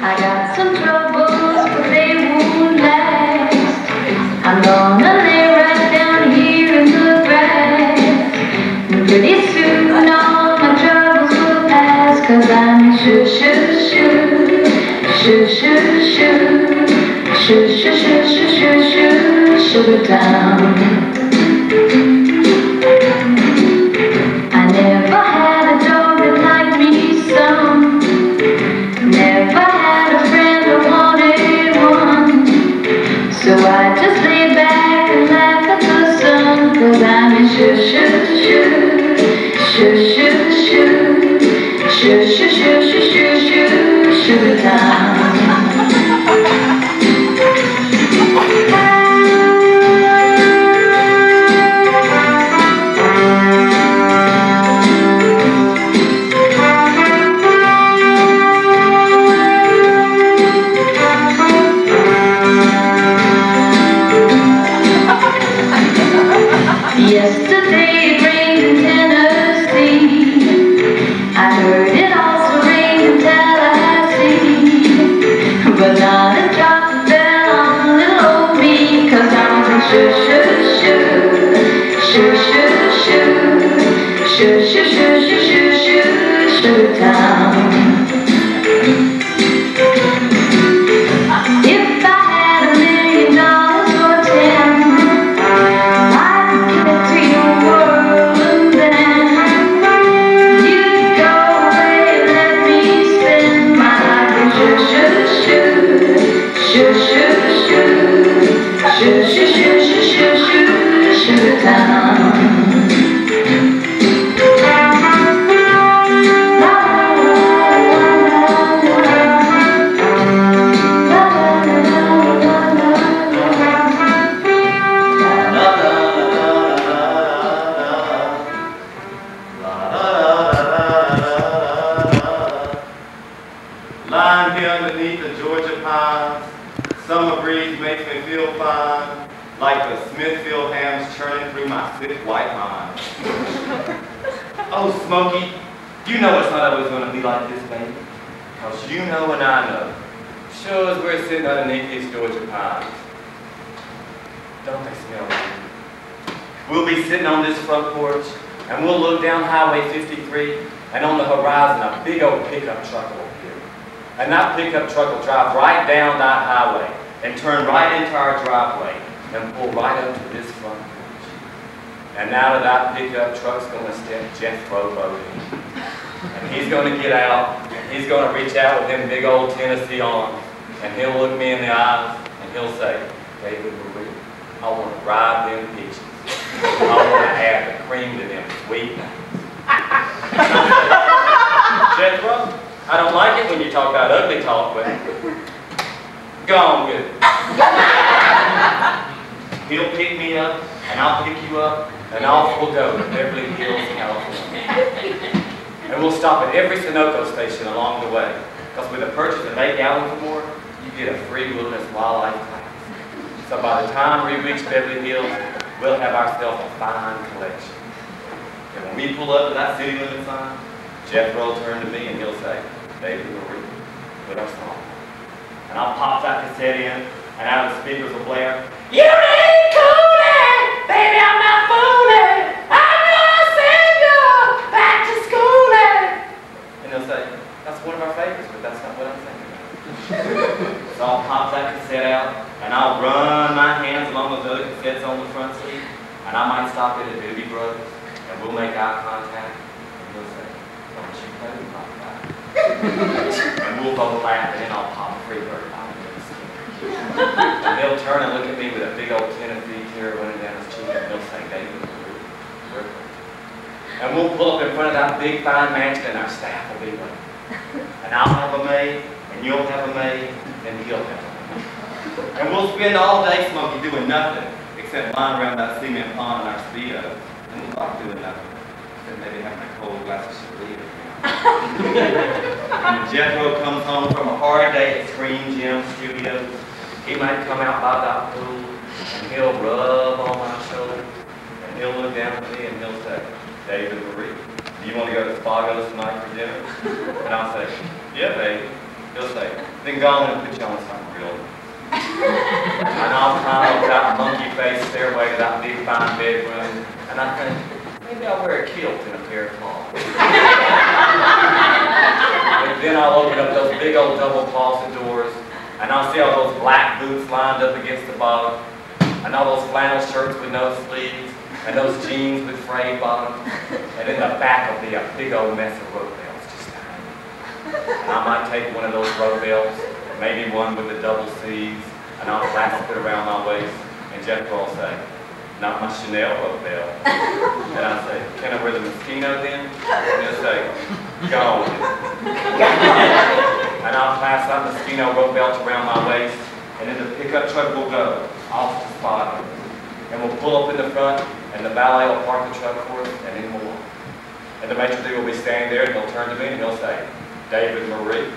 I got some troubles, but they won't last. I'm gonna lay right down here in the grass. And pretty soon all my troubles will pass, 'cause I'm in shoo shoo shoo, shoo shoo shoo, shoo shoo shoo shoo shoo shoo, sugar town. I never had a dog that liked me some. Never had a friend who wanted one. So I just lay back and laugh at the sun, 'cause I'm in shoo shoo shoo, shoo shoo shoo, shoo shoo shoo shoo shoo shoo, sugar town. Yesterday it rained in Tennessee. I heard it also rained in Tallahassee, but not a drop fell on little old me, 'cause I was in shoo shoo shoo, shoo shoo shoo, shoo shoo shoo shoo shoo shoo, sugar town. If I had $1 million or 10, shoo shoo shoo shoo shoo shoo, sugar town. Lying here underneath the Georgia pines, summer breeze makes me feel fine, like the Smithfield hams churning through my thick white mind. Oh, Smokey, you know it's not always going to be like this, baby. Because you know and I know. Sure as we're sitting underneath these Georgia pines. Don't they smell good? We'll be sitting on this front porch, and we'll look down Highway 53, and on the horizon a big old pickup truck will appear. And that pickup truck will drive right down that highway and turn right into our driveway and pull right up to this front porch. And out of that pickup truck's going to step Jethro Bullock. And he's going to get out, and he's going to reach out with them big old Tennessee arms, and he'll look me in the eyes, and he'll say, David Marie, I want to ride them peaches. I want to add the cream to them sweet nuts. Jethro, I don't like it when you talk about ugly talk, but go on with it. He'll pick me up, and I'll pick you up, and off we'll go to Beverly Hills, California. And we'll stop at every Sunoco station along the way, because with a purchase of 8 gallons or more, you get a free wilderness wildlife class. So by the time we reach Beverly Hills, we'll have ourselves a fine collection. And when we pull up to that city limit sign, Jethro will turn to me and he'll say, David Marie, put our song on. And I'll pop that cassette in, and out of the speakers will blare, You ain't coolin', baby, I'm not fooling. I'm gonna send you back to schoolin'. And he'll say, that's one of our favorites, but that's not what I'm thinking about. So I'll pop that cassette out, and I'll run my hands along those other cassettes on the front seat, and I might stop at a Doobie Brothers, and we'll make eye contact, and he'll say, don't you play with my guy. And we'll both laugh, and then I'll pop a free bird out of the skin. And they'll turn and look at me with a big old Tennessee tear running down his cheek, and they'll say, David, we're crazy. And we'll pull up in front of that big fine mansion, and our staff will be waiting. And I'll have a maid, and you'll have a maid, and he'll have a maid. And we'll spend all day, Smokey, doing nothing except lying around that cement pond in our Speedos. And we'll like doing nothing except maybe having a cold glass of Chablis. When Jethro comes home from a hard day at Screen Gym Studios, he might come out by that pool, and he'll rub on my shoulder, and he'll look down at me and he'll say, David Marie, do you want to go to Spago's tonight for dinner? And I'll say, yeah, baby. He'll say, then go on and put you on something real. And I'll climb up that monkey face stairway to that big fine bedroom, and I think, maybe I'll wear a kilt and a pair of claws. But then I'll open up those big old double closet doors, and I'll see all those black boots lined up against the bottom, and all those flannel shirts with no sleeves, and those jeans with frayed bottoms, and in the back will be a big old mess of rope bells just behind me. And I might take one of those rope bells, maybe one with the double C's, and I'll clasp it around my waist, and Jethro will say, not my Chanel rope bell. And I'll say, can I wear the Moschino then? And he'll say, go. And I'll clasp that Moschino rope belt around my waist, and then the pickup truck will go off to Spago. And we'll pull up in the front, and the valet will park the truck for us, and then we'll walk. And the maitre d' will be standing there, and he'll turn to me, and he'll say, David Marie,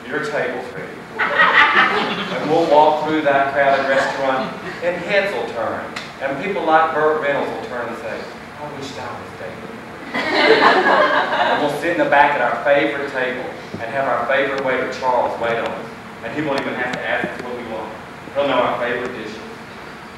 your table's ready. And we'll walk through that crowded restaurant, and heads will turn. And people like Burt Reynolds will turn and say, I wish I was David. And we'll sit in the back at our favorite table and have our favorite waiter, Charles, wait on us. And he won't even have to ask us what we want. He'll know our favorite dishes.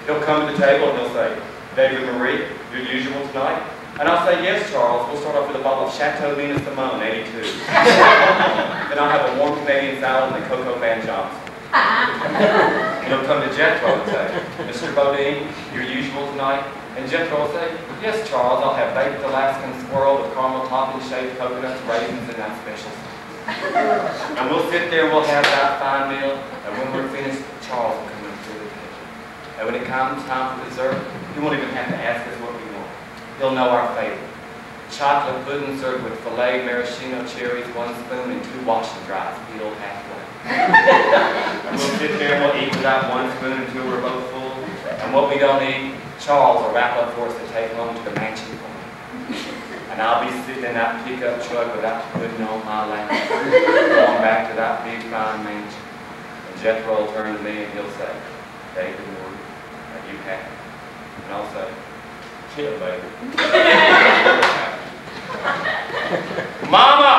He'll come to the table and he'll say, David Marie, your usual tonight? And I'll say, yes, Charles. We'll start off with a bottle of Chateau Nina Simone, 82. Then I'll have a warm Canadian salad and a Coco Van Johnson. And he'll come to Jethro and say, Mr. Bodine, your usual tonight? And Jethro will say, yes, Charles, I'll have baked Alaskan squirrel with caramel topping, shaved coconuts, raisins, and that special sauce. And we'll sit there and we'll have that fine meal, and when we're finished, Charles will come up to the table. And when it comes time for dessert, he won't even have to ask us what we want. He'll know our favorite. Chocolate pudding served with filet maraschino cherries, 1 spoon, and 2 wash and dries, peeled halfway. And we'll sit there and we'll eat with that 1 spoon until we're both full. And what we don't eat, Charles will wrap up for us to take home to the mansion for me. And I'll be sitting in that pickup truck with that pudding on my lap, going back to that big fine mansion. And Jethro will turn to me and he'll say, David Moore, are you happy? And I'll say, yeah, baby. Mama!